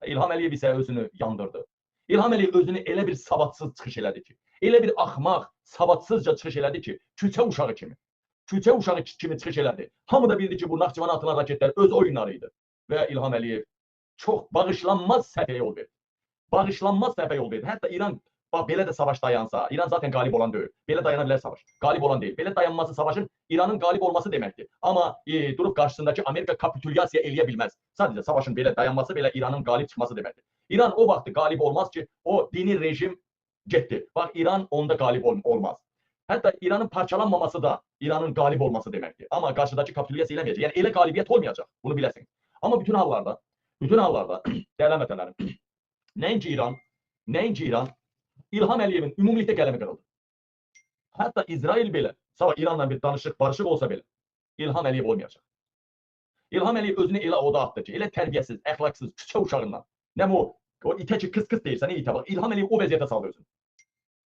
İlham Əliyev isə özünü yandırdı. İlham Əliyev özünü elə bir savadsız çıxış elədi ki, elə bir axmaq, savadsızca çıxış elədi ki, küçə uşağı kimi. Küçə uşağı kimi çıxış elədi. Hamı da bildi ki, bu Naxçıvana atılan raketlər öz oyunları idi. Və İlham Əliyev çox bağışlanmaz səhvə yol verdi. Bağışlanmaz səhvə yol verdi. Hətta İran, bax belə də savaş dayansa, İran zaten qalib olan deyil. Belə dayana bilər savaş. Qalib olan deyil. Belə dayanması savaşın İranın qalib olması deməkdir. Amma durub qarşısındakı Amerika kapitulyasiya eləyə bilməz. Sadəcə savaşın belə dayanması belə İranın qalib çıxması deməkdir. İran o vaxt qalib olmaz ki, o dini rejim getdi. Bax İran onda qalib olmaz. Hətta İranın parçalanmaması da İranın qalib olması deməkdir. Amma qarşıdakı kapitulyasiya eləməyəcək. Yəni elə qalibiyyət olmayacaq. Bunu biləsiniz. Amma bütün hallarda dəyərli həmvətənlərim, nəinki İran, İlham Əliyevin ümumilikdə qələmi qırıldı. Hətta İsrail belə, sabah İranla bir danışıq, barışıq olsa belə, İlham Əliyev olmayacaq. İlham Əliyev özünü elə oda atdı ki, elə tərbiyəsiz, əxlaqsız, küçə uşağından, nə o itə ki, qız deyirsən, itə bax, İlham Əliyev o vəziyyətə saldı özünü.